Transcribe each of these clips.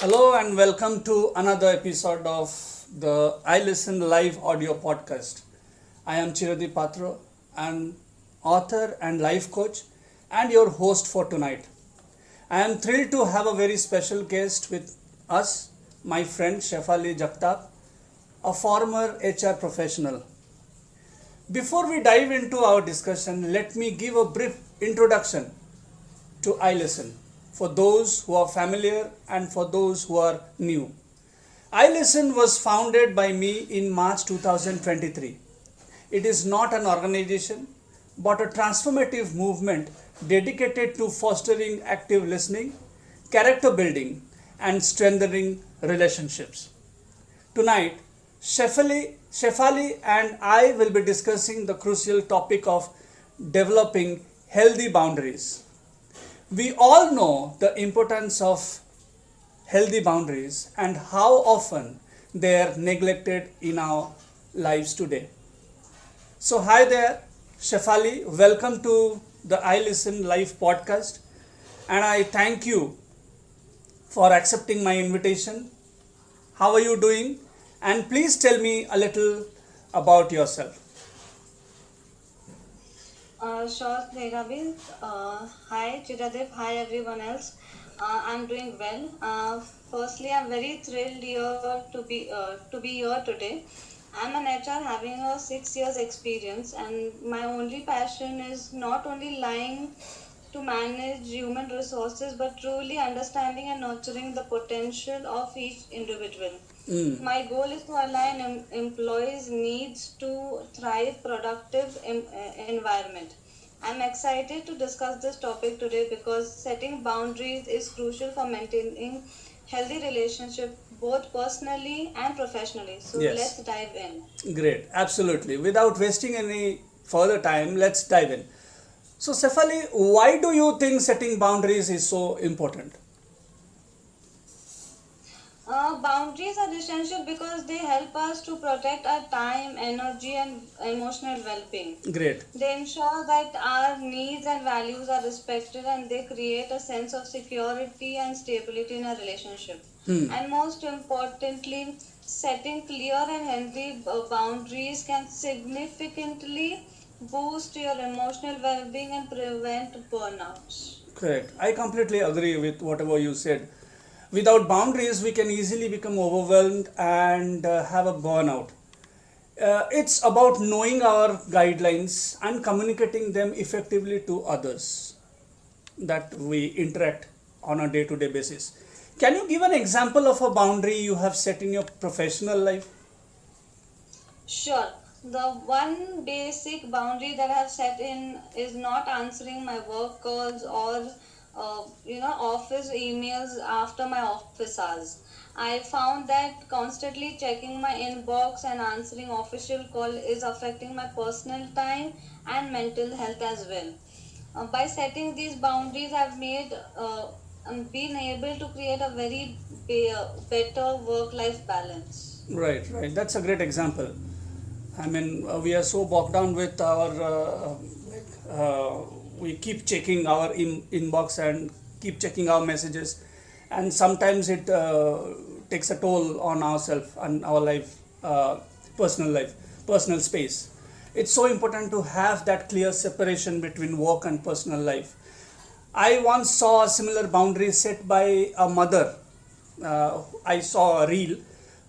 Hello and welcome to another episode of the I Listen Live audio podcast. I am Chiradi Patro, an author and life coach and your host for tonight. I am thrilled to have a very special guest with us, my friend Shefali Jagtap, a former HR professional. Before we dive into our discussion, let me give a brief introduction to iListen for those who are familiar and for those who are new. iListen was founded by me in March 2023. It is not an organization but a transformative movement dedicated to fostering active listening, character building, and strengthening relationships. Tonight, Shefali and I will be discussing the crucial topic of developing healthy boundaries. We all know the importance of healthy boundaries and how often they are neglected in our lives today. So, hi there, Shefali. Welcome to the I Listen Live podcast, and I thank you for accepting my invitation. How are you doing? And please tell me a little about yourself. Sure, Meghabir. Hi, Chiradev. Hi, everyone else. I'm doing well. Firstly, I'm very thrilled here to be here today. I'm an HR having a 6 years experience, and my only passion is not only lying to manage human resources, but truly understanding and nurturing the potential of each individual. Mm, My goal is to align employees' needs to thrive productive environment. I'm excited to discuss this topic today because setting boundaries is crucial for maintaining healthy relationship both personally and professionally. So let's yes, dive in. great, absolutely. Without wasting any further time, let's dive in. So, Sefali, why do you think setting boundaries is so important? Boundaries are essential because they help us to protect our time, energy, and emotional well being. Great. They ensure that our needs and values are respected and they create a sense of security and stability in a relationship. Hmm. And most importantly, setting clear and healthy boundaries can significantly boost your emotional well being and prevent burnouts. Correct. I completely agree with whatever you said. Without boundaries, we can easily become overwhelmed and have a burnout. It's about knowing our guidelines and communicating them effectively to others that we interact on a day to day basis. Can you give an example of a boundary you have set in your professional life? Sure. The one basic boundary that I have set in is not answering my work calls or office emails after my office hours. I found that constantly checking my inbox and answering official call is affecting my personal time and mental health as well. By setting these boundaries, I've made been able to create a very better work-life balance. Right, right. That's a great example. I mean, we are so bogged down with our, we keep checking our inbox and keep checking our messages, and sometimes it takes a toll on ourselves and our life, personal space. It's so important to have that clear separation between work and personal life. I once saw a similar boundary set by a mother. I saw a reel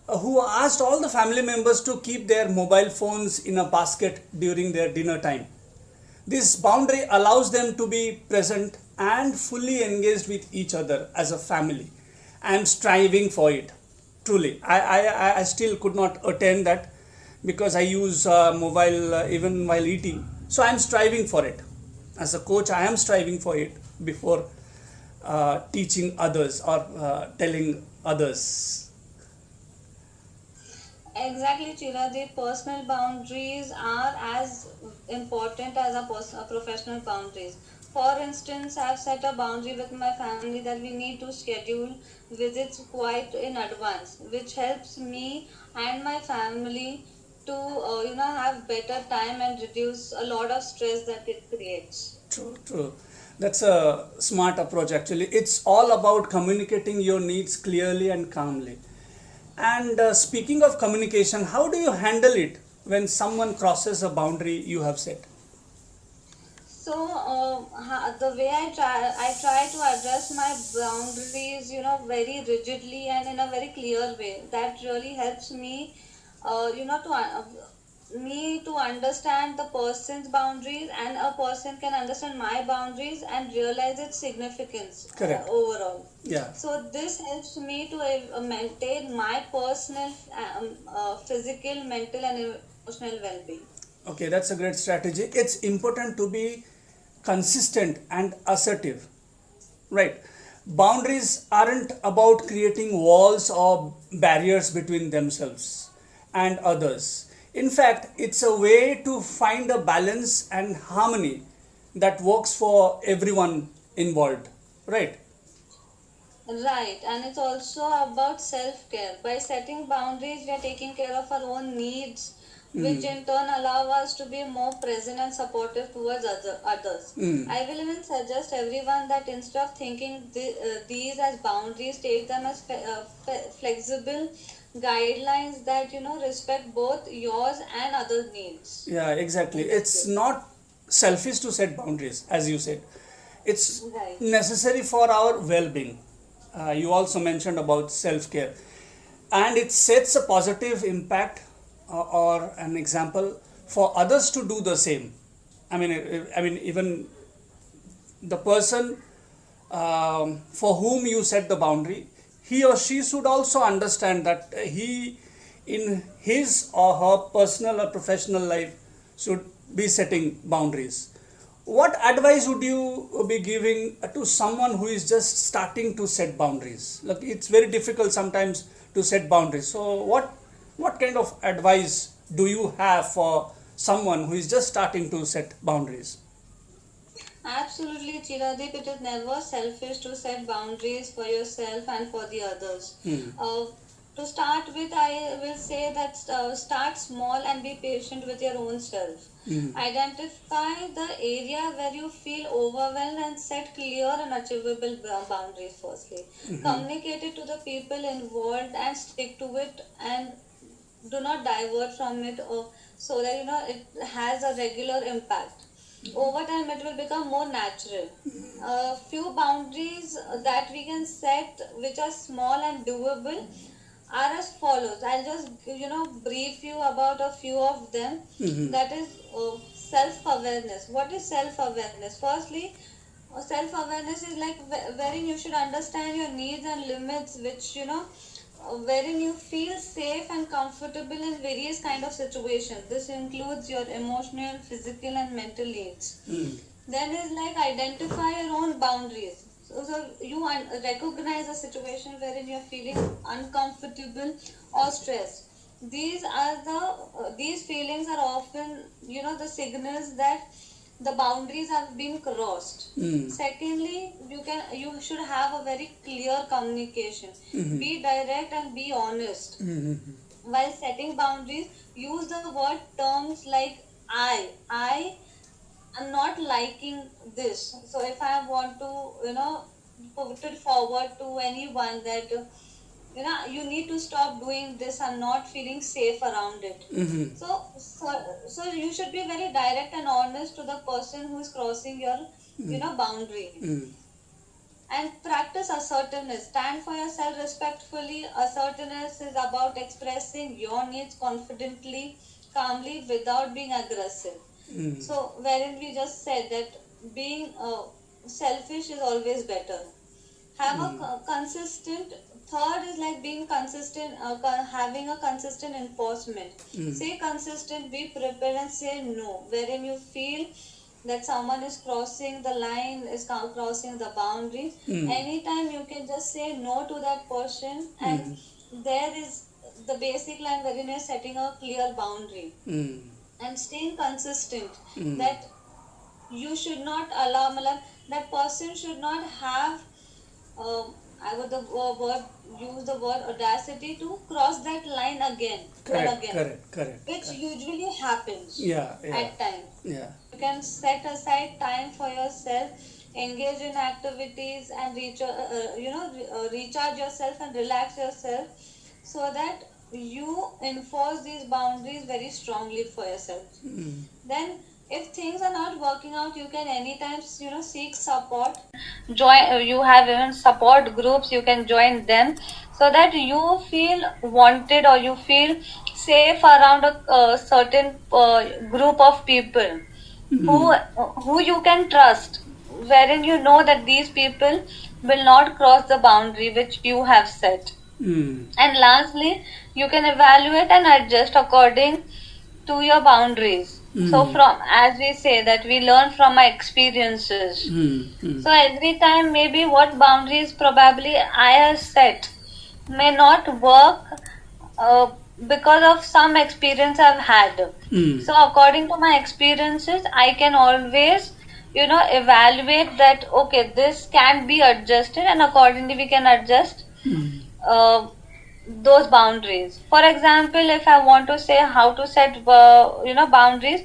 who asked all the family members to keep their mobile phones in a basket during their dinner time. This boundary allows them to be present and fully engaged with each other as a family. I am striving for it. Truly, I still could not attend that because I use mobile even while eating. So I am striving for it. As a coach, I am striving for it before teaching others or telling others. Exactly, Chira. The personal boundaries are as important as our professional boundaries. For instance, I've set a boundary with my family that we need to schedule visits quite in advance, which helps me and my family to have better time and reduce a lot of stress that it creates. True, true. That's a smart approach actually. It's all about communicating your needs clearly and calmly. And speaking of communication, how do you handle it when someone crosses a boundary you have set? So the way I try to address my boundaries, very rigidly and in a very clear way. That really helps me, to understand the person's boundaries, and a person can understand my boundaries and realize its significance Correct. overall. Yeah. So this helps me to maintain my personal, physical, mental, and emotional well-being. Okay, that's a great strategy. It's important to be consistent and assertive, right? Boundaries aren't about creating walls or barriers between themselves and others. In fact, it's a way to find a balance and harmony that works for everyone involved, right? Right, and it's also about self care. By setting boundaries, we are taking care of our own needs, which in turn allow us to be more present and supportive towards others. I will even suggest everyone that instead of thinking these as boundaries, take them as flexible guidelines that respect both yours and others' needs. Yeah, exactly. In this It's way. not selfish to set boundaries, as you said. It's Right. necessary for our well being. You also mentioned about self care, and it sets a positive impact or an example for others to do the same. I mean, even the person for whom you set the boundary, he or she should also understand that he, in his or her personal or professional life, should be setting boundaries. What advice would you be giving to someone who is just starting to set boundaries? Look, it's very difficult sometimes to set boundaries. So, what kind of advice do you have for someone who is just starting to set boundaries? Absolutely, Chiradeep. It is never selfish to set boundaries for yourself and for the others. Uh, to start with, I will say that start small and be patient with your own self. Identify the area where you feel overwhelmed and set clear and achievable boundaries firstly. Communicate it to the people involved and stick to it, and do not divert from it, or so that it has a regular impact. Over time it will become more natural. A few boundaries that we can set, which are small and doable, are as follows. I'll just brief you about a few of them. That is self awareness. What is self awareness? Firstly, self awareness is like wherein you should understand your needs and limits, which wherein you feel safe and comfortable in various kind of situations. This includes your emotional, physical, and mental needs. Then is like identify your own boundaries. So you recognize a situation wherein you are feeling uncomfortable or stressed. These feelings are often the signals that the boundaries have been crossed. Secondly, you should have a very clear communication. Be direct and be honest. While setting boundaries, use the word terms like I am not liking this. So if I want to, put it forward to anyone that, you need to stop doing this. I'm not feeling safe around it. So you should be very direct and honest to the person who is crossing your, boundary. And practice assertiveness. Stand for yourself respectfully. Assertiveness is about expressing your needs confidently, calmly, without being aggressive. So, wherein we just said that being selfish is always better. Have a consistent. Third is like being consistent, having a consistent enforcement. Say consistent, be prepared, and say no. Wherein you feel that someone is crossing the line, is crossing the boundary, anytime you can just say no to that person, and there is the basic line wherein you're setting a clear boundary. And staying consistent, that you should not allow that person should not have uh, I would word use the word audacity to cross that line again and Correct, again, correct, correct. which usually happens Yeah, yeah, at times. yeah. You can set aside time for yourself, engage in activities and recharge yourself and relax yourself, so that you enforce these boundaries very strongly for yourself. Then if things are not working out, you can anytime seek support. Join, you have even support groups, you can join them, so that you feel wanted or you feel safe around a certain group of people who you can trust, wherein you know that these people will not cross the boundary which you have set. And lastly, you can evaluate and adjust according to your boundaries. So from, as we say, that we learn from our experiences. So every time maybe what boundaries probably I have set may not work because of some experience I've had. So according to my experiences, I can always evaluate that, okay, this can be adjusted, and accordingly we can adjust those boundaries. For example, if I want to say how to set boundaries,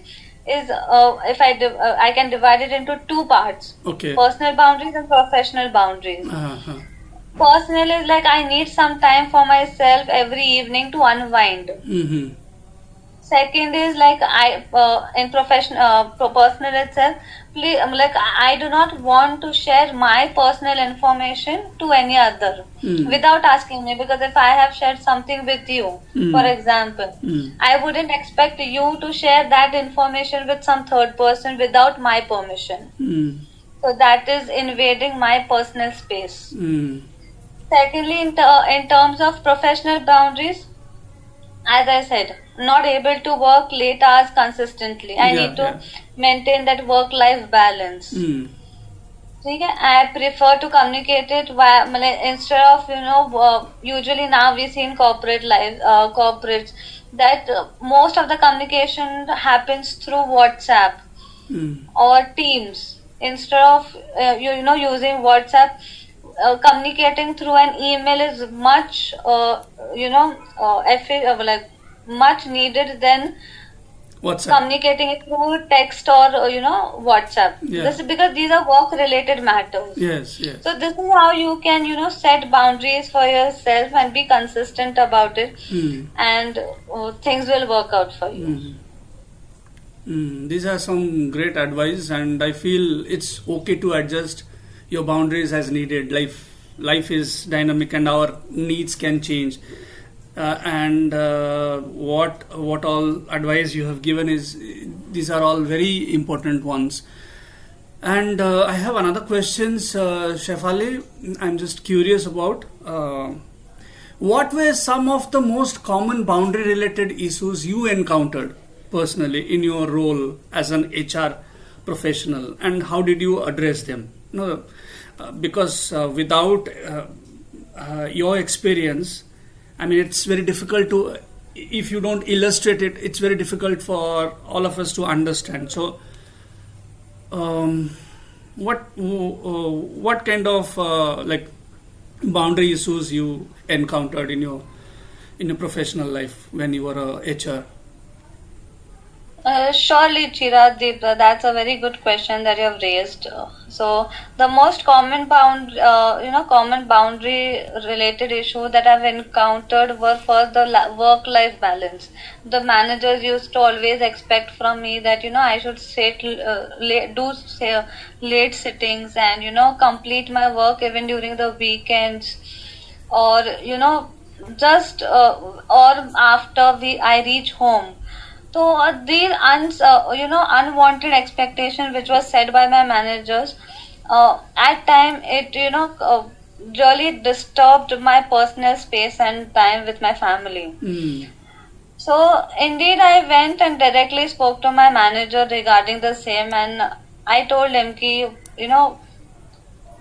is if I can divide it into two parts: Okay. personal boundaries and professional boundaries. Personal is like I need some time for myself every evening to unwind. Second is like in personal itself, please, like I do not want to share my personal information to any other without asking me, because if I have shared something with you, for example, I wouldn't expect you to share that information with some third person without my permission. So that is invading my personal space. Secondly, in terms of professional boundaries, as I said, not able to work late hours consistently. I need to maintain that work-life balance. ठीक है? I prefer to communicate it instead of usually now we see in corporate life, corporates, that most of the communication happens through WhatsApp or Teams. Instead of using WhatsApp, communicating through an email is much much needed than WhatsApp. communicating it through text or WhatsApp. This is because these are work related matters. Yes. So this is how you can set boundaries for yourself and be consistent about it, and things will work out for you. These are some great advice, and I feel it's okay to adjust your boundaries as needed. Life is dynamic, and our needs can change. What all advice you have given is, these are all very important ones. And I have another question, Shefali. I'm just curious about what were some of the most common boundary related issues you encountered personally in your role as an HR professional, and how did you address them? Because without your experience, I mean, it's very difficult to, if you don't illustrate it, it's very difficult for all of us to understand. So what kind of like boundary issues you encountered in your professional life when you were a HR? Surely, Chirag, that's a very good question that you have raised. So, the most common boundary related issue that I've encountered were first the work-life balance. The managers used to always expect from me that I should late sittings and complete my work even during the weekends, or just or after I reach home. So these unwanted expectation which was set by my managers, at time it really disturbed my personal space and time with my family. So indeed I went and directly spoke to my manager regarding the same, and I told him ki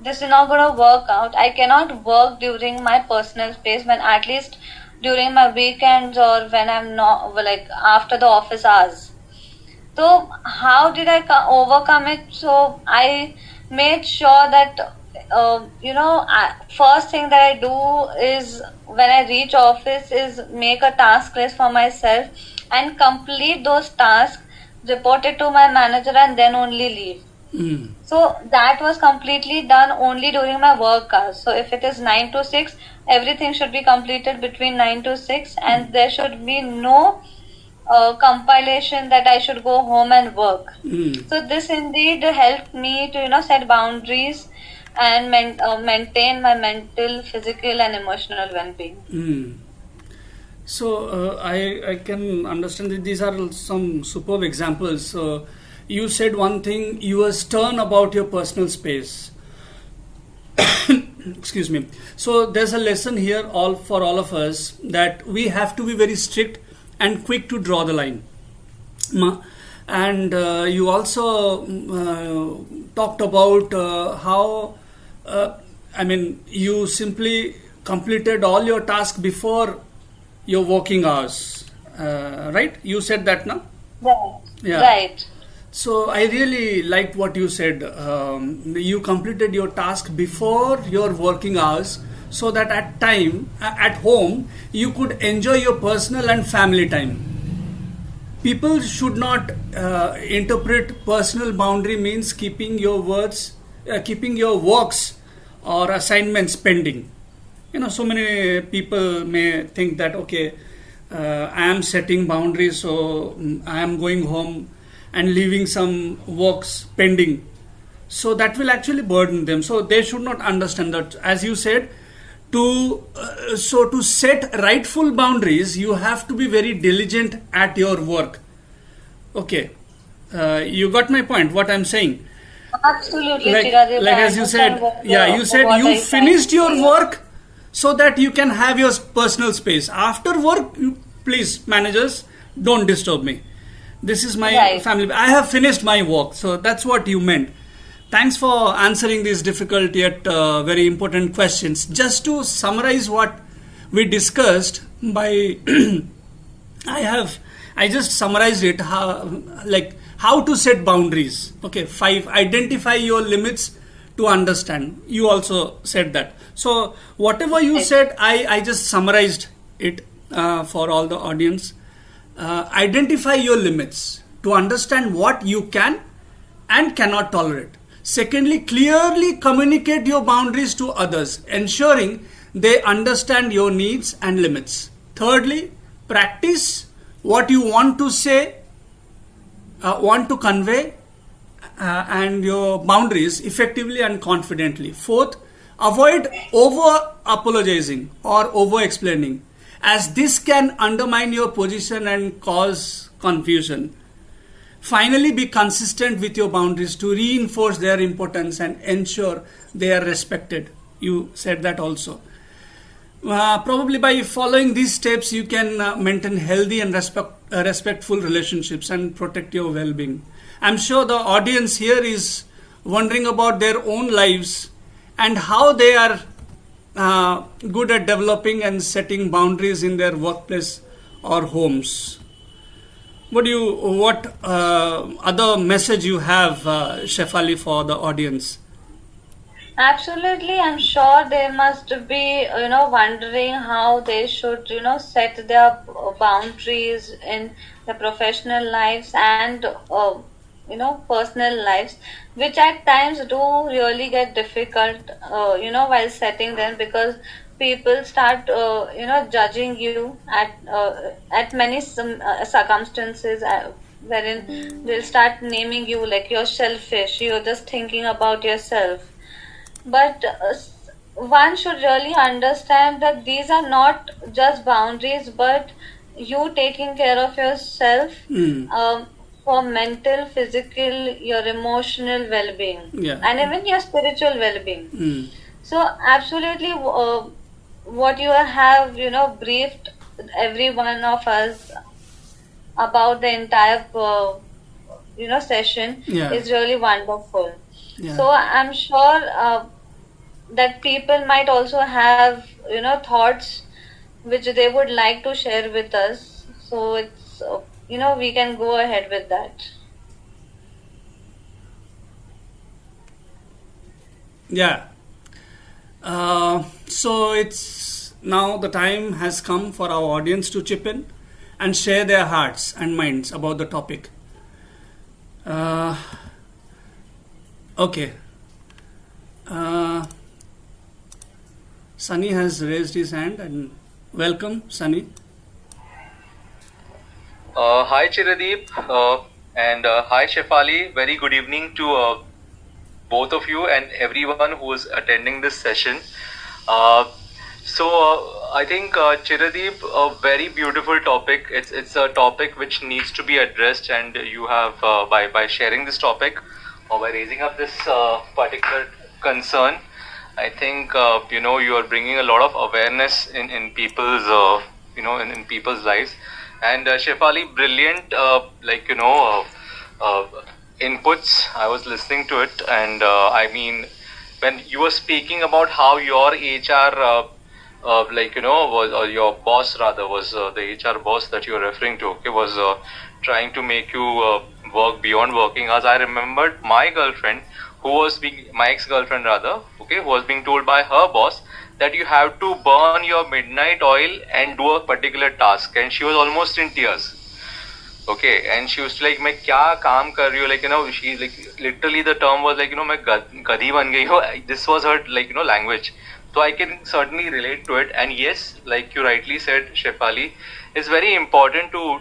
this is not going to work out. I cannot work during my personal space, when at least during my weekends or when I'm not, like after the office hours. So how did I overcome it? So I made sure that first thing that I do is, when I reach office, is make a task list for myself and complete those tasks, report it to my manager, and then only leave. Mm. So that was completely done only during my work hours. So if it is 9 to 6, everything should be completed between 9 to 6, and there should be no compilation that I should go home and work. Mm. So this indeed helped me to set boundaries and maintain my mental, physical, and emotional well-being. Mm. So I can understand that these are some superb examples. You said one thing, you were stern about your personal space. Excuse me. So there's a lesson here all for all of us that we have to be very strict and quick to draw the line. And you also talked about how I mean you simply completed all your tasks before your working hours, right? You said that now. Right. Yeah. Right. So I really liked what you said. You completed your task before your working hours, so that at home you could enjoy your personal and family time. People should not interpret personal boundary means keeping your works or assignments pending. So many people may think that, okay, I am setting boundaries, so I am going home and leaving some works pending, so that will actually burden them. So they should not understand that, as you said, to set rightful boundaries, you have to be very diligent at your work. Okay, you got my point, what I'm saying. Absolutely, like Chiradeep. like I as you said, understand you said what you I finished trying your to say. work so that you can have your personal space. After work, please, managers, don't disturb me. This is my Right. family. I have finished my work. So that's what you meant. Thanks for answering these difficult yet very important questions. Just to summarize what we discussed by I just summarized it, how to set boundaries. Okay, 5, identify your limits to understand. You also said that. So whatever you said, I just summarized it for all the audience. Identify your limits to understand what you can and cannot tolerate. Secondly, clearly communicate your boundaries to others, ensuring they understand your needs and limits. Thirdly, practice what you want to say, want to convey, and your boundaries effectively and confidently. Fourth, avoid over apologizing or over explaining, as this can undermine your position and cause confusion. Finally, be consistent with your boundaries to reinforce their importance and ensure they are respected. You said that also. Probably by following these steps, you can maintain healthy and respectful relationships and protect your well-being. I'm sure the audience here is wondering about their own lives and how they are good at developing and setting boundaries in their workplace or homes. What other message you have, Shefali, for the audience? Absolutely, I'm sure they must be, wondering how they should, set their boundaries in their professional lives and, personal lives, which at times do really get difficult, while setting them, because people start, judging you at many circumstances. Wherein they'll start naming you like you're selfish, you're just thinking about yourself. But one should really understand that these are not just boundaries, but you taking care of yourself, Mm. for mental, physical, your emotional well-being, Yeah. and even your spiritual well-being. Mm. So absolutely, what you have briefed every one of us about the entire session Yeah. is really wonderful. Yeah. So I'm sure that people might also have thoughts which they would like to share with us. So it's we can go ahead with that. Yeah. So it's now the time has come for our audience to chip in and share their hearts and minds about the topic. Okay. Uh, Sunny has raised his hand, and welcome, Sunny. Hi Chiradeep and hi Shefali. Very good evening to both of you and everyone who is attending this session. Uh, I think Chiradeep, a very beautiful topic. It's a topic which needs to be addressed, and you have by sharing this topic or by raising up this particular concern. I think you are bringing a lot of awareness in people's in people's lives. And Shefali, brilliant inputs. I was listening to it, and I mean, when you were speaking about how your HR was, or your boss rather, was the HR boss that you were referring to, okay, was trying to make you work beyond working hours. I remembered my girlfriend, who was being my ex-girlfriend rather, okay, who was being told by her boss that you have to burn your midnight oil and do a particular task, and she was almost in tears. Okay, and she was like, मैं क्या काम कर रही हूँ, like she like literally the term was like मैं गधी बन गई हूँ. This was her language. So I can certainly relate to it. And yes, like you rightly said, Shefali, it's very important to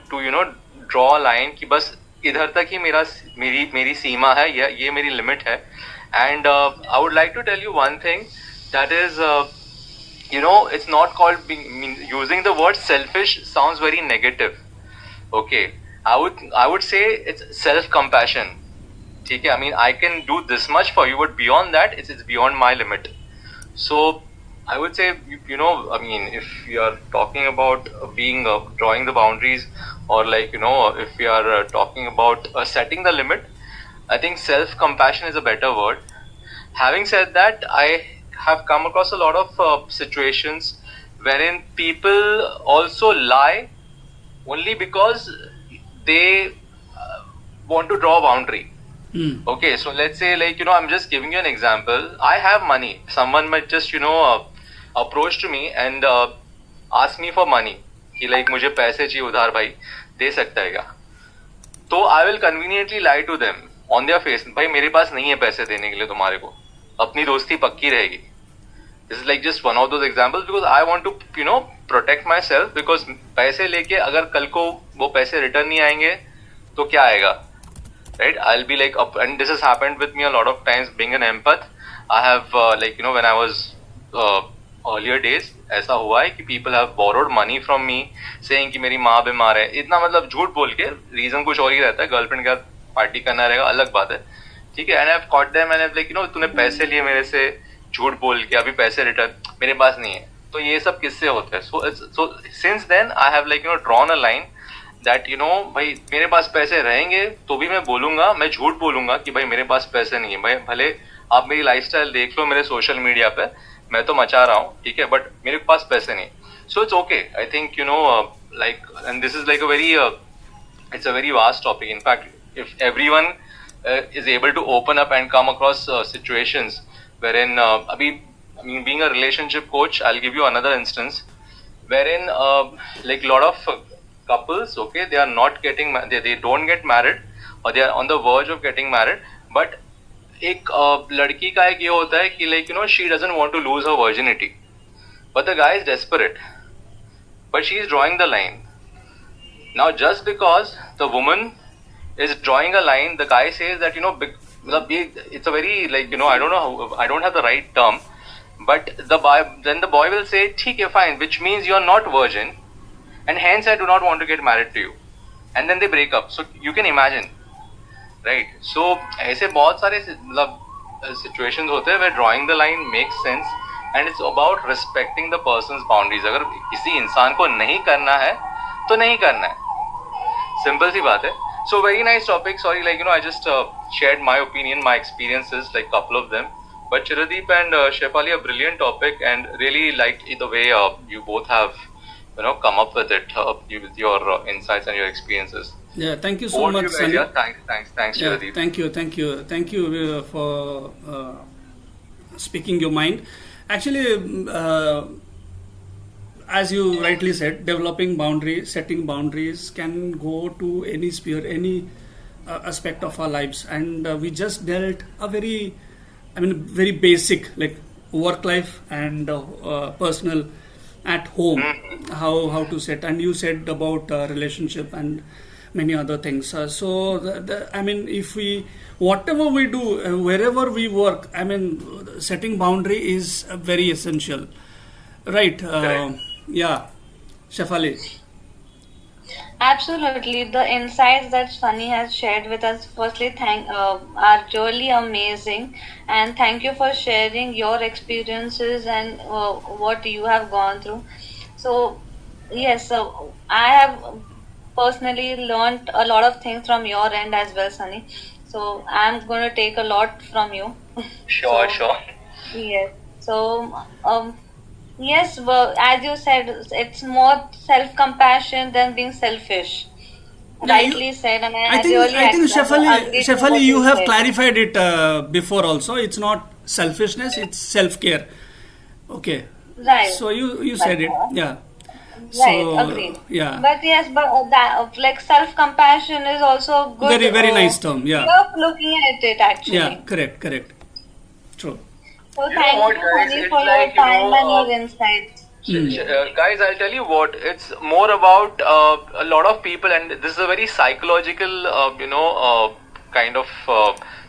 draw a line कि बस इधर तक ही मेरी सीमा है, ये मेरी limit है. And I would like to tell you one thing, that is it's not called using the word selfish sounds very negative. Okay, I would say it's self-compassion. Okay, I mean, I can do this much for you, but beyond that, it's beyond my limit. So I would say, I mean, if you are talking about drawing the boundaries, or if we are talking about setting the limit, I think self-compassion is a better word. Having said that, I have come across a lot of situations wherein people also lie only because they want to draw a boundary. Okay, so let's say I'm just giving you an example. I have money. Someone might just approach to me and ask me for money कि मुझे पैसे चाहिए उधार भाई, दे सकता है क्या? तो I will conveniently lie to them on their face, भाई मेरे पास नहीं है पैसे देने के लिए तुम्हारे को, अपनी दोस्ती पक्की रहेगी. This is like just one of those examples because I want to protect myself, because पैसे लेके अगर कल को वो पैसे रिटर्न नहीं आएंगे तो क्या आएगा, right? I'll be like and this has happened with me a lot of times. Being an empath, I have when I was earlier days, ऐसा हुआ है कि people have borrowed money from me saying कि मेरी माँ बीमार है, इतना मतलब झूठ बोल के, रीजन कुछ और ही रहता है, गर्लफ्रेंड के साथ पार्टी करना रहेगा, अलग बात है, ठीक है. And I've caught them and I've तूने पैसे लिए मेरे से झूठ बोल के, अभी पैसे रिटर्न मेरे पास नहीं है. तो ये सब किससे होता है? So since then I have drawn a line that भाई मेरे पास पैसे रहेंगे तो भी मैं बोलूंगा, मैं झूठ बोलूंगा कि भाई मेरे पास पैसे नहीं है. भाई भले आप मेरी लाइफस्टाइल देख लो मेरे सोशल मीडिया पे, मैं तो मचा रहा हूँ, ठीक है, बट मेरे पास पैसे नहीं. So it's okay. I think and this is it's a very vast topic. In fact, if everyone is able to open up and come across situations wherein being a relationship coach, I'll give you another instance wherein lot of couples, okay, they are not getting they don't get married, or they are on the verge of getting married, but एक लड़की का एक ये होता है कि she doesn't want to lose her virginity, but the guy is desperate, but she is drawing the line. Now just because the woman is drawing a line, the guy says that it's a very I don't know I don't have the right term, but then the boy will say ठीक है fine, which means you are not virgin and hence I do not want to get married to you, and then they break up. So you can imagine, right? So ऐसे बहुत सारे situations होते हैं where drawing the line makes sense, and it's about respecting the person's boundaries. अगर किसी इंसान को नहीं करना है तो नहीं करना है, simple सी बात है. So very nice topic. Sorry, I just shared my opinion, my experiences, couple of them. But Chiradeep and Shefali, a brilliant topic, and really liked the way you both have come up with it with your insights and your experiences. Yeah, thank you so much, Sunny. Yeah, thanks, Yeah, Chiradeep. thank you for speaking your mind. Actually, as you rightly said, developing boundaries, setting boundaries can go to any sphere, any aspect of our lives, and we just dealt a very basic, like work life and personal at home, how to set. And you said about relationship and many other things. If we, whatever we do, wherever we work, setting boundary is very essential, right? Correct. Yeah, Shefali. Absolutely, the insights that Sunny has shared with us, firstly, are really amazing, and thank you for sharing your experiences and what you have gone through. So, yes, so I have personally learned a lot of things from your end as well, Sunny. So, I'm going to take a lot from you. Sure, So, sure. yes. So, yes, well, as you said, it's more self-compassion than being selfish. Yeah, Rightly said, and I I think really I think agree to Shefali, what you you have said. clarified it before also. It's not selfishness; it's self care. Okay, Right, so you but said it. Yeah. right, So agreed. yeah, But yes, but that like self-compassion is also a good very nice term. way Yeah, of looking at it yeah, actually. correct. True. So You know thank what, you, guys? Sunny, It's for your like, time and your insights. Hmm. Guys, I'll tell you what, it's more about a lot of people, and this is a very psychological, kind of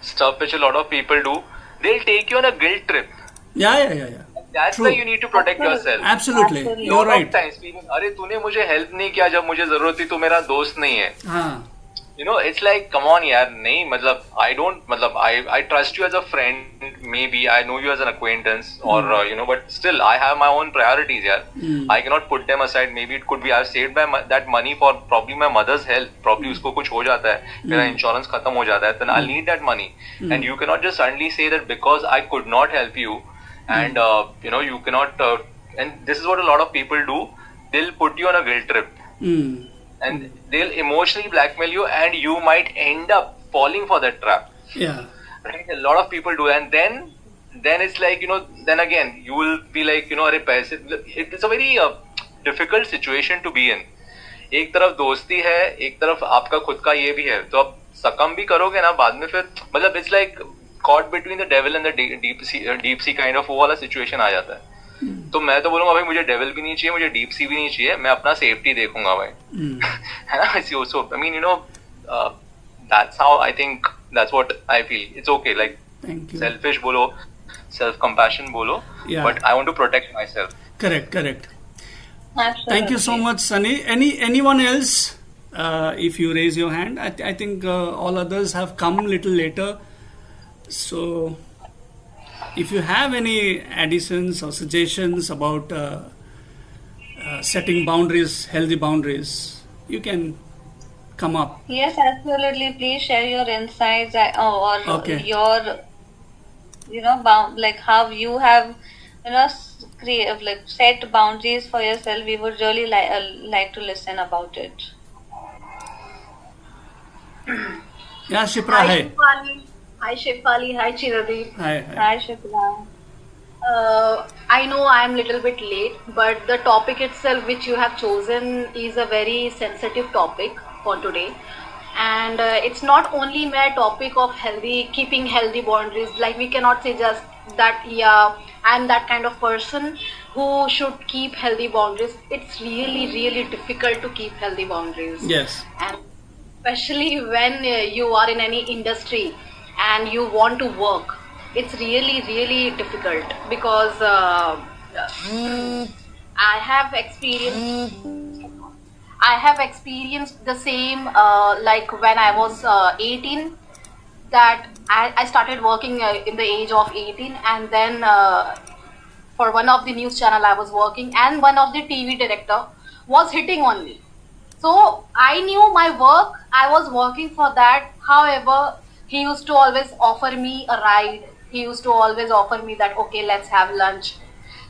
stuff which a lot of people do. They'll take you on a guilt trip. Yeah. That's why True. you need to protect Absolutely. yourself. Absolutely, Absolutely. you're Lot of right. times people, अरे तूने मुझे help नहीं किया जब मुझे जरूरत थी, तो मेरा दोस्त नहीं है. हाँ. It's like, come on, yaar, nahi, matlab, I trust you as a friend, maybe, I know you as an acquaintance, or, but still, I have my own priorities, yaar. I cannot put them aside. Maybe it could be, I've saved that money for probably my mother's health, probably usko kuch ho jata hai, mera insurance khatam ho jata hai, then I'll need that money. And you cannot just suddenly say that because I could not help you, and, you cannot, and this is what a lot of people do, they'll put you on a guilt trip. Hmm. And they'll emotionally blackmail you, and you might end up falling for that trap. Yeah. Right? A lot of people do, and then it's like, then again you will be like, अरे पैसे, it's a very difficult situation to be in. एक तरफ दोस्ती है, एक तरफ आपका खुद का ये भी है, तो आप सकम भी करोगे ना बाद में, फिर मतलब it's like caught between the devil and the deep sea kind of वो वाला situation आ जाता है. तो मैं तो बोलूंगा भाई, मुझे डेविल भी नहीं चाहिए, मुझे डीप सी भी नहीं चाहिए, मैं अपना सेफ्टी देखूंगा भाई. है ना? So I mean, that's how I think, that's what I feel. It's okay, like, Thank you. selfish bolo, self compassion bolo, Yeah. but I want to protect myself. Correct. Absolutely. Thank you so much, Sunny. Anyone else? If you raise your hand, I think all others have come little later. So, if you have any additions or suggestions about setting boundaries, healthy boundaries, you can come up. Yes, absolutely. Please share your insights or Okay. your, like how you have, create like set boundaries for yourself. We would really like to listen about it. Yeah, Shipra, Hi hi. Shefali. Hi Shefali. Hi Chiradeep. Hi. Hi, Shukla. I know I am little bit late, but the topic itself which you have chosen is a very sensitive topic for today. And it's not only mere topic of keeping healthy boundaries. Like we cannot say just that, yeah, I'm that kind of person who should keep healthy boundaries. It's really, really difficult to keep healthy boundaries. Yes. And especially when you are in any industry and you want to work, it's really, really difficult because I have experienced the same like when I was 18, that I started working in the age of 18, and then for one of the news channel I was working, and one of the TV director was hitting on me. So I knew my work, I was working for that. However, he used to always offer me a ride. He used to always offer me that, okay, let's have lunch.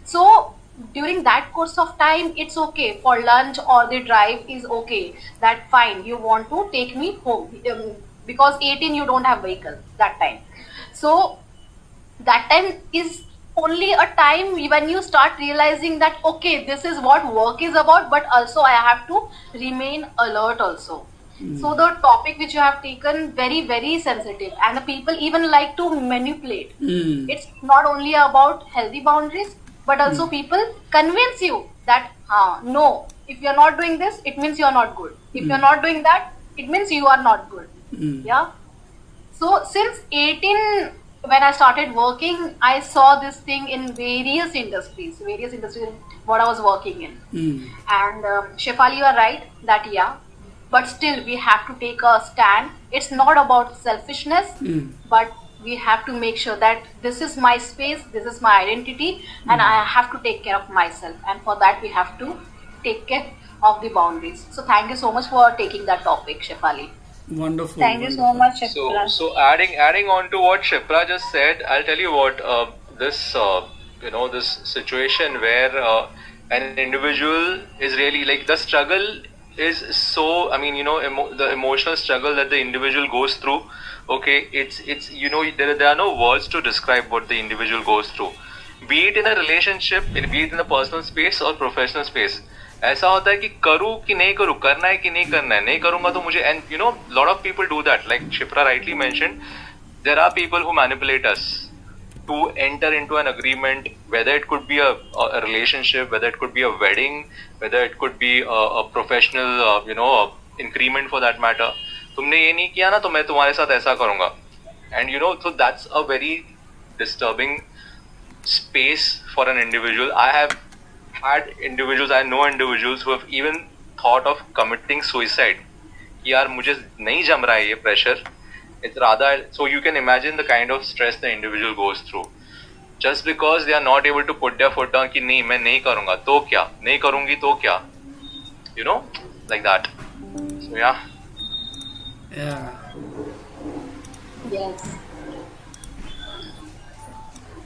So during that course of time, it's okay. For lunch or the drive is okay. That fine. You want to take me home. Because 18, you don't have vehicle that time. So that time is only a time when you start realizing that, okay, this is what work is about, but also I have to remain alert also. So the topic which you have taken, very very sensitive, and the people even like to manipulate. Mm. It's not only about healthy boundaries, but also people convince you that no, if you're not doing this, it means you're not good. If you're not doing that, it means you are not good. Mm. Yeah. So since 18, when I started working, I saw this thing in various industries what I was working in. Mm. And Shefali, you are right that yeah, but still we have to take a stand. It's not about selfishness, but we have to make sure that this is my space, this is my identity, and I have to take care of myself. And for that, we have to take care of the boundaries. So thank you so much for taking that topic, Shefali. Wonderful. Thank you so wonderful. much, So, Shipra. so adding on to what Shipra just said, I'll tell you what this situation where an individual is really like the struggle is so. I mean, the emotional struggle that the individual goes through. Okay, it's there are no words to describe what the individual goes through. Be it in a relationship, be it in a personal space or professional space. ऐसा होता है कि करूँ कि नहीं करूँ, करना है कि नहीं करना है, नहीं करूँगा तो मुझे, and lot of people do that, like Shipra rightly mentioned, there are people who manipulate us to enter into an agreement, whether it could be a relationship, whether it could be a wedding, whether it could be a professional increment for that matter. तुमने ये नहीं किया ना तो मैं तुम्हारे साथ ऐसा करूँगा, and so that's a very disturbing space for an individual. I know individuals who have even thought of committing suicide. कि यार मुझे नहीं जम रहा है ये pressure. It's rather, so you can imagine the kind of stress the individual goes through. Just because they are not able to put their foot down कि नहीं मैं नहीं करूँगा तो क्या, नहीं करूँगी तो क्या, like that. So yeah. Yeah. Yes.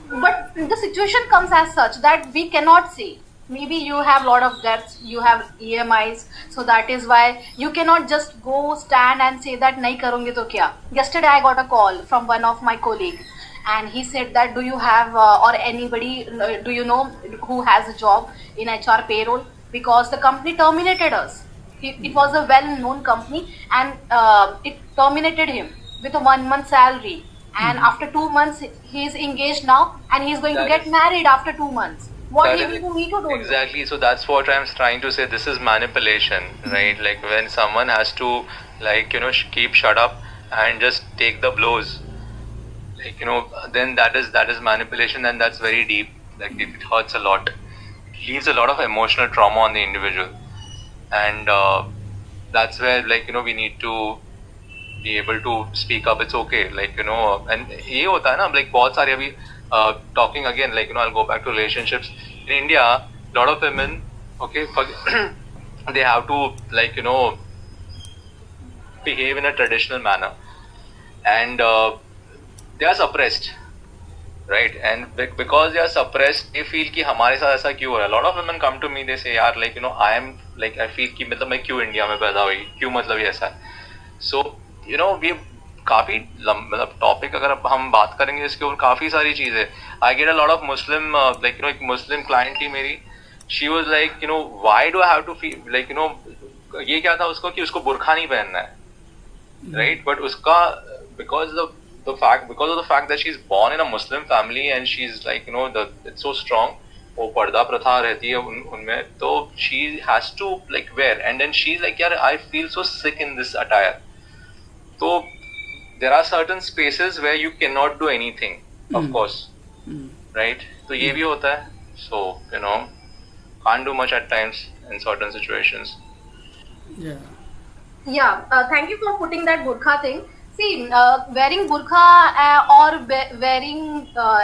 But the situation comes as such that we cannot say. Maybe you have a lot of debts, you have EMIs, so that is why you cannot just go stand and say that nahi karungi to kya. Yesterday I got a call from one of my colleague, and he said that do you have or anybody do you know who has a job in HR payroll, because the company terminated us. It was a well-known company, and it terminated him with a 1 month salary. And after 2 months, he is engaged now, and he is going to get married after 2 months. What he will need to do? Exactly. So that's what I'm trying to say. This is manipulation, right? Like when someone has to, keep shut up and just take the blows, then that is manipulation, and that's very deep. Like it hurts a lot. It leaves a lot of emotional trauma on the individual, and that's where we need to be able to speak up. It's okay, and ये होता है ना, like बहुत सारे अभी talking again, I'll go back to relationships in India. A lot of women, okay, they have to behave in a traditional manner, and they are suppressed, right? And because they are suppressed, they feel कि हमारे साथ ऐसा क्यों हो रहा है. A lot of women come to me, they say यार I feel कि मतलब मैं क्यों इंडिया में पैदा हुई, क्यों मतलब ये ऐसा है. So we काफी मतलब टॉपिक अगर हम बात करेंगे इसके ऊपर काफी सारी चीजें. I get a lot of Muslim एक मुस्लिम क्लाइंट थी मेरी. She was why do I have to feel ये क्या था उसको कि उसको बुरखा नहीं पहनना है, राइट? बट उसका because of the fact that she is born in a Muslim family and she is it's so strong, वो पर्दा प्रथा रहती है उनमें, तो she has to wear, and then she is यार I feel so sick in this attire. तो there are certain spaces where you cannot do anything, of course, right? So ये भी होता है. So can't do much at times in certain situations. Yeah. Yeah, thank you for putting that burqa thing. See, wearing burqa or wearing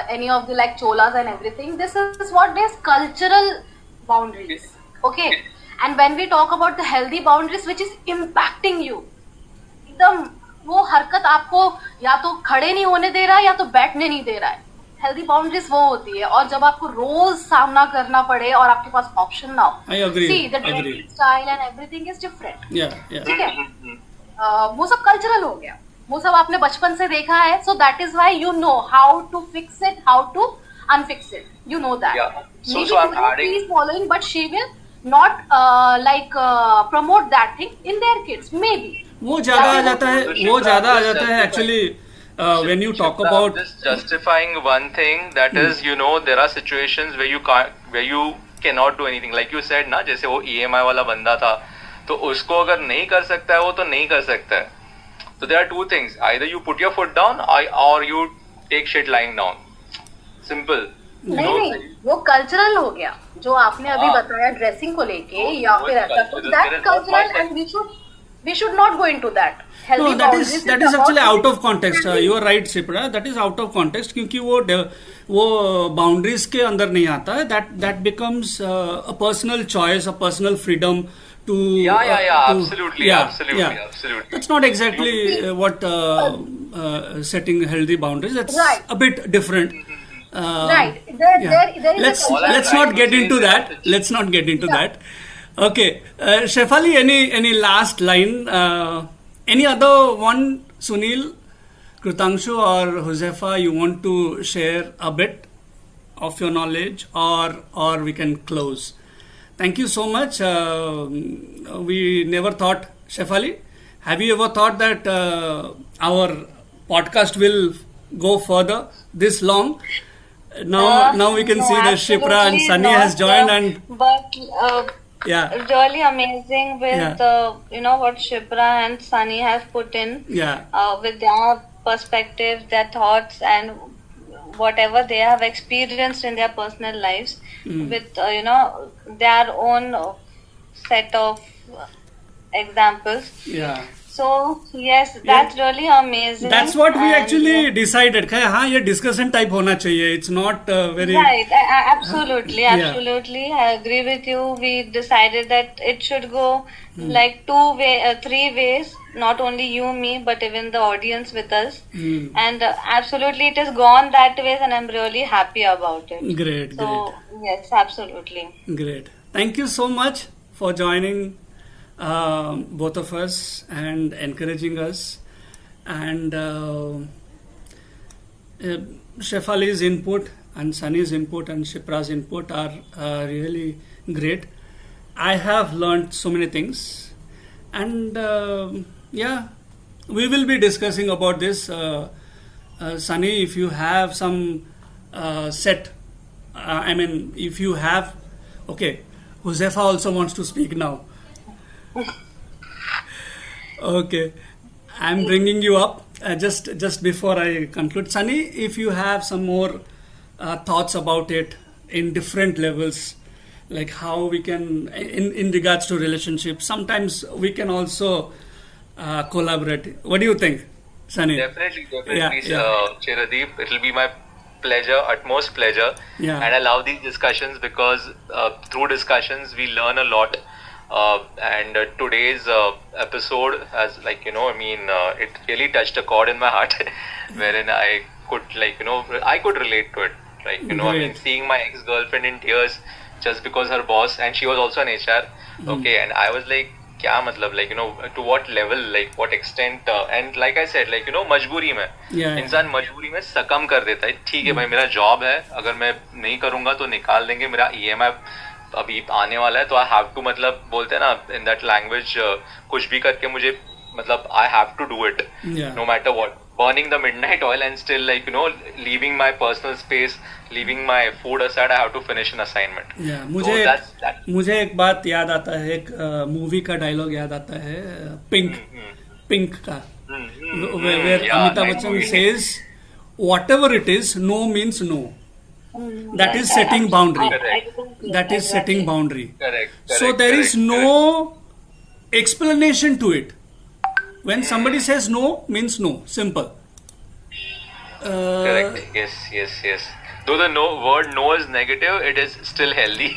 any of the cholas and everything, this is what is cultural boundaries, okay? And when we talk about the healthy boundaries which is impacting you, एकदम वो हरकत आपको या तो खड़े नहीं होने दे रहा है या तो बैठने नहीं दे रहा है. हेल्दी बाउंड्रीज वो होती है, और जब आपको रोज सामना करना पड़े और आपके पास ऑप्शन ना हो. I agree. See, the dressing style and everything is different. Yeah. ठीक है, वो सब कल्चरल हो गया, वो सब आपने बचपन से देखा है. So that is why you know how to fix it, how to unfix it. You know that. Yeah. So Maybe I'm adding. she is following, but she will not promote that thing in their kids. Maybe. वो ज्यादा आ जाता है, वो ज्यादा आ जाता है actually when you talk Shipra, about. I'm just justifying one thing, that is, you know, there are situations where you can't, where you cannot do anything. Like you said ना, जैसे वो EMI वाला बंदा था, तो उसको अगर नहीं कर सकता है वो तो नहीं कर सकता है. So there are two things: either you put your foot down, or you take shit lying down. Simple. नहीं, वो कल्चरल हो गया जो आपने अभी बताया ड्रेसिंग को लेके या फिर ऐसा, तो that cultural and we should not go into that. No, that is actually out of context. You are right, Shipra. That is out of context क्योंकि वो boundaries के अंदर नहीं आता है. That becomes a personal choice, a personal freedom to. Absolutely. That's not exactly what setting healthy boundaries. That's Right. a bit different. Right. There is Let's not get into that. Let's not get into that. Okay, Shefali, any last line? Any other one, Sunil, Krutangshu, or Josefa, you want to share a bit of your knowledge, or we can close? Thank you so much. We never thought, Shefali, have you ever thought that our podcast will go further this long? Now we can see that Shipra and absolutely Sunny has not, joined, and but yeah, really amazing with you know what Shipra and Sunny have put in with their perspective, their thoughts, and whatever they have experienced in their personal lives with you know their own set of examples. yeah. So yes, that's really amazing. That's what we and, actually decided. हाँ, ये discussion type होना चाहिए. It's not very. Right, absolutely, absolutely. I agree with you. We decided that it should go like three ways. Not only you, me, but even the audience with us. And absolutely, it has gone that way, and I'm really happy about it. Great, So great. yes, absolutely. Great. Thank you so much for joining both of us and encouraging us. And Shefali's input and Sunny's input and Shipra's input are really great. I have learned so many things, and we will be discussing about this. Sunny, if you have some set, I mean, if you have, okay, Josefa also wants to speak now. Okay, I'm bringing you up just before I conclude. Sunny, if you have some more thoughts about it in different levels, like how we can, in regards to relationships, sometimes we can also collaborate. What do you think, Sunny? Definitely, Yeah. Chiradeep, it'll be my pleasure, utmost pleasure. Yeah. And I love these discussions because through discussions we learn a lot. And today's episode has, like, you know, I mean, it really touched a chord in my heart wherein I could, like, you know, I could relate to it. Like, you know, I mean, Great. seeing my ex-girlfriend in tears just because her boss, and she was also an HR. Okay, and I was like, क्या मतलब, like, you know, to what level, like, what extent, and like I said, like, you know, मजबूरी में Yeah. इंसान मजबूरी में सकम कर देता है. ठीक है भाई, मेरा जॉब है, अगर मैं नहीं करूंगा तो निकाल देंगे, मेरा EMI अभी आने वाला है, तो आई हैव टू, मतलब बोलते हैं ना इन दैट लैंग्वेज, कुछ भी करके मुझे, मतलब I have to do it no matter what, burning the midnight oil and still, like, you know, leaving my personal space, leaving my food aside, I have to finish an assignment. Yeah, So मुझे एक बात याद आता है, एक movie का dialogue याद आता है, पिंक का, where Yeah, Amitabh that Bachchan movie. says, whatever it is, no means no. That is setting boundary. That is setting boundary. So there is no explanation to it. When somebody says no, means no. Simple. Correct. Yes. Though the word no is negative, it is still healthy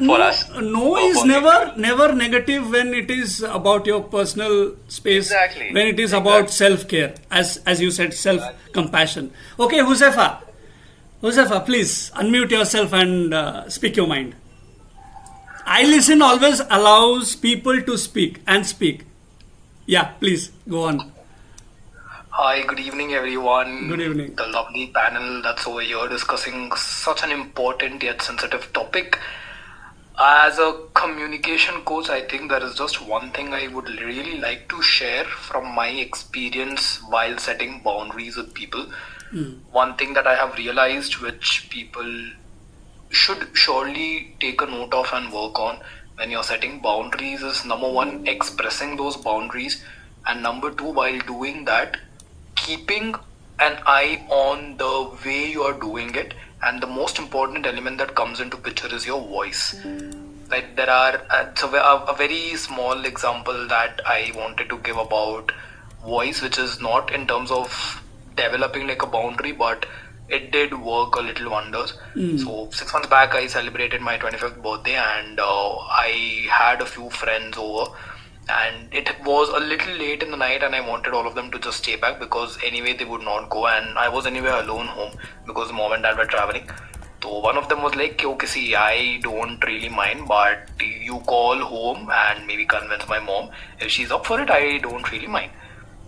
for us. No is never negative when it is about your personal space. Exactly. When it is about self-care, as you said, self-compassion. Okay, Josefa, please unmute yourself and speak your mind. I Listen always allows people to speak and speak. Yeah, please go on. Hi, good evening, everyone. Good evening. The lovely panel that's over here discussing such an important yet sensitive topic. As a communication coach, I think there is just one thing I would really like to share from my experience while setting boundaries with people. One thing that I have realized, which people should surely take a note of and work on when you're setting boundaries, is number one, expressing those boundaries, and number two, while doing that, keeping an eye on the way you are doing it. And the most important element that comes into picture is your voice. Like there are so a very small example that I wanted to give about voice, which is not in terms of developing like a boundary, but it did work a little wonders. So 6 months back, I celebrated my 25th birthday, and I had a few friends over, and it was a little late in the night, and I wanted all of them to just stay back because anyway they would not go, and I was anyway alone home because mom and dad were traveling. So one of them was like, okay, see, I don't really mind, but you call home and maybe convince my mom. If she's up for it, I don't really mind.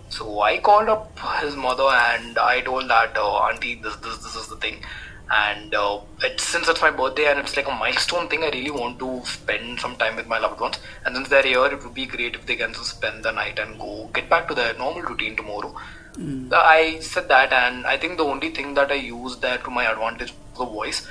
So I called up his mother and I told that, auntie, this is the thing. And since it's my birthday and it's like a milestone thing, I really want to spend some time with my loved ones. And since they're here, it would be great if they can just spend the night and get back to their normal routine tomorrow. I said that, and I think the only thing that I used there to my advantage was the voice.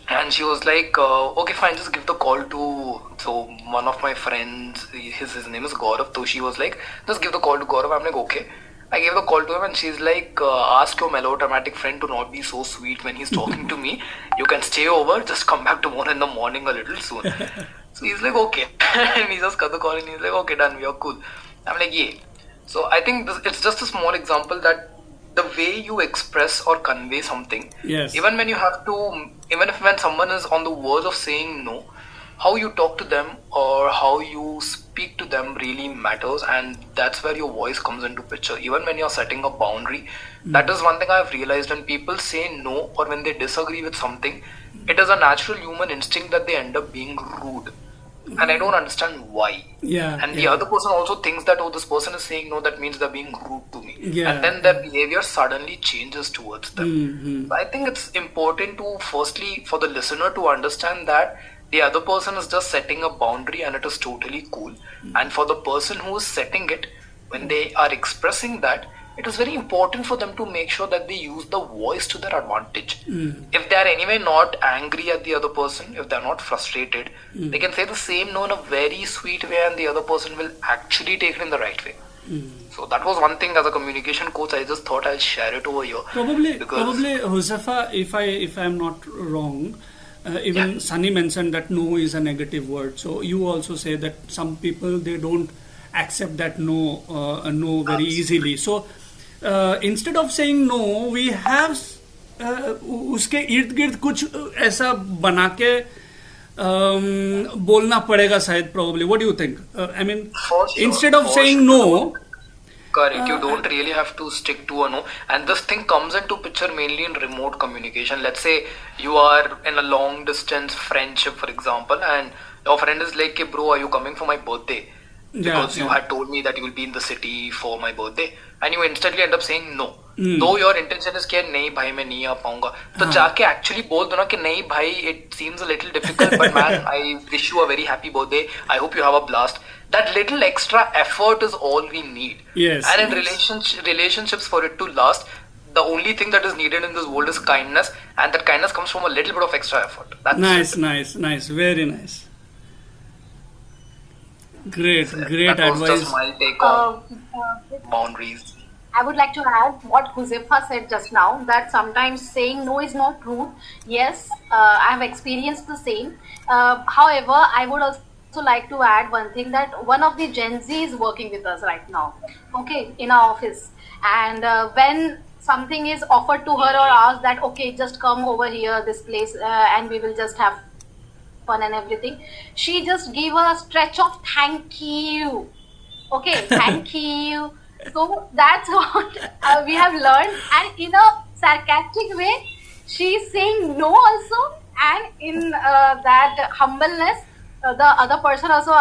And she was like, okay, fine, just give the call to, so one of my friends, his name is Gaurav, so she was like, just give the call to Gaurav. I'm like, okay. I gave the call to him and she's like, ask your melodramatic friend to not be so sweet when he's talking to me. You can stay over, just come back tomorrow in the morning a little soon. So he's like, okay. And he just cut the call and he's like, okay, done, we are cool. I'm like, yeah. So I think it's just a small example that the way you express or convey something, Yes. even when when someone is on the verge of saying no, how you talk to them or how you speak to them really matters, and that's where your voice comes into picture. Even when you're setting a boundary, that is one thing I've realized. When people say no or when they disagree with something, it is a natural human instinct that they end up being rude. And I don't understand why. Yeah. And the other person also thinks that, oh, this person is saying no, that means they're being rude to me. Yeah. And then their behavior suddenly changes towards them. So I think it's important to, firstly, for the listener to understand that the other person is just setting a boundary and it is totally cool. And for the person who is setting it, when they are expressing that, it is very important for them to make sure that they use the voice to their advantage. If they are anyway not angry at the other person, if they are not frustrated, they can say the same no in a very sweet way and the other person will actually take it in the right way. So that was one thing as a communication coach, I just thought I'll share it over here. Probably, Josefa, if I'm not wrong, even Sunny mentioned that no is a negative word. So you also say that some people, they don't accept that no very easily. So instead of saying no, we have उसके इर्द गिर्द कुछ ऐसा बना के बोलना पड़ेगा शायद, probably. What do you think? I mean, instead of saying no, correct, you don't really have to stick to a no. And this thing comes into picture mainly in remote communication. Let's say you are in a long distance friendship, for example, and your friend is like, hey, bro, are you coming for my birthday? Because you had told me that you will be in the city for my birthday, and you instantly end up saying no. Though your intention is कि नहीं भाई मैं नहीं आ पाऊंगा, तो जाके actually बोल दो ना कि नहीं भाई, it seems a little difficult, but man, I wish you a very happy birthday. I hope you have a blast. That little extra effort is all we need. Yes. And in relationships, for it to last, the only thing that is needed in this world is kindness, and that kindness comes from a little bit of extra effort. That's nice, very nice. Great that advice. was just my take on boundaries. I would like to add what Josefa said just now, that sometimes saying no is not rude. Yes, I have experienced the same. However, I would also like to add one thing, that one of the Gen Z is working with us right now, okay, in our office. And when something is offered to her or asked that, okay, just come over here, this place, and we will just have fun and everything, she just gave a stretch of thank you. Okay, thank you. So that's what we have learned, and in a sarcastic way, she's saying no also, and in that humbleness, the other person also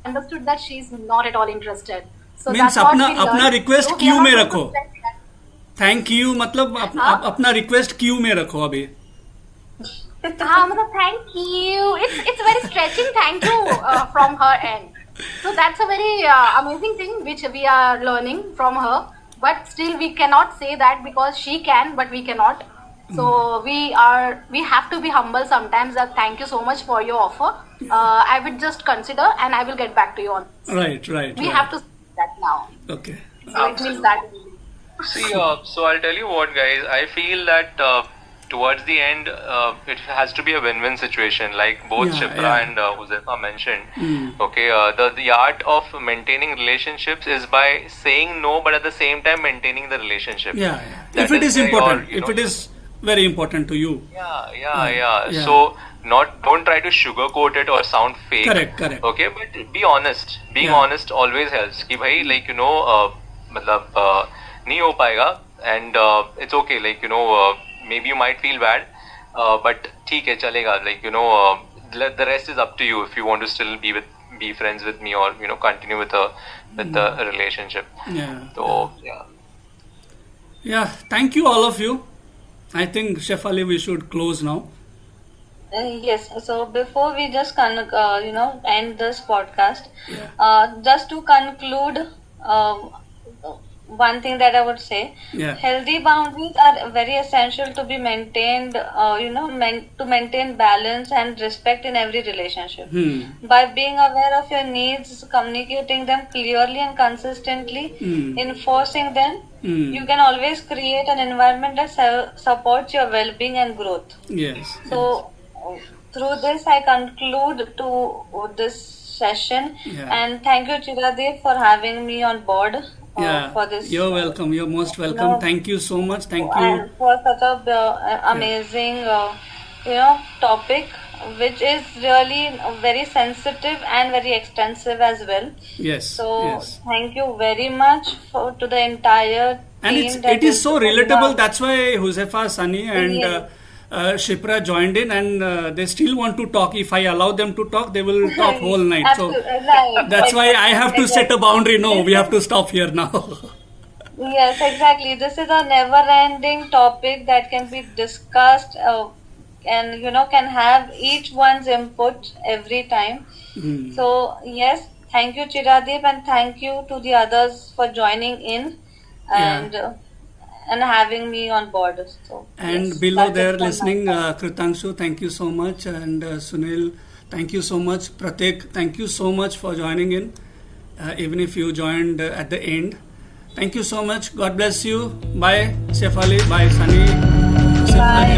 understood that she's not at all interested. So Means that's what we अपना learned. request So we queue have में to रखो. respect that. Thank you मतलब अपना request Q में रखो अभी. Thank you. It's very stretching thank you from her end. So that's a very amazing thing which we are learning from her. But still, we cannot say that because she can, but we cannot. So we have to be humble sometimes. That thank you so much for your offer. I will just consider and I will get back to you on. Right. We have to say that now. Okay. So it means that. See, so I'll tell you what, guys. I feel that towards the end, it has to be a win-win situation, like both Shipra and Huzefa mentioned. Okay, the art of maintaining relationships is by saying no, but at the same time maintaining the relationship. Yeah. That If it is where important, your, if it is very important to you. Yeah. So don't try to sugarcoat it or sound fake. Correct. Okay, but be honest. Being honest always helps. कि भाई, like, मतलब नहीं हो पाएगा, and it's okay, like, maybe you might feel bad, but ठीक है, चलेगा, like, the rest is up to you if you want to still be friends with me or continue with the relationship. So Thank you, all of you. I think Shefali, we should close now. Yes. So before we just end this podcast, just to conclude, one thing that I would say, healthy boundaries are very essential to be maintained. To maintain balance and respect in every relationship. By being aware of your needs, communicating them clearly and consistently, enforcing them, you can always create an environment that supports your well-being and growth. Yes. So, through this, I conclude to this session, and thank you, Chiradeep, for having me on board. For this, you're welcome. You're most welcome. Thank you so much. Thank you. And for such a amazing, topic, which is really very sensitive and very extensive as well. Yes. So thank you very much to the entire and team. it is so relatable. That's why Huzefa, Sunny, and Shipra joined in, and they still want to talk. If I allow them to talk, they will talk whole night. So that's why I have to set a boundary. No, we have to stop here now. Yes, exactly. This is a never-ending topic that can be discussed, and can have each one's input every time. So yes, thank you, Chiradeep, and thank you to the others for joining in and having me on board. So, and below there listening, Kritanshu, thank you so much, and Sunil, thank you so much. Pratik, thank you so much for joining in, even if you joined at the end. Thank you so much. God bless you. Bye, Shefali. Bye, Sunny. Bye.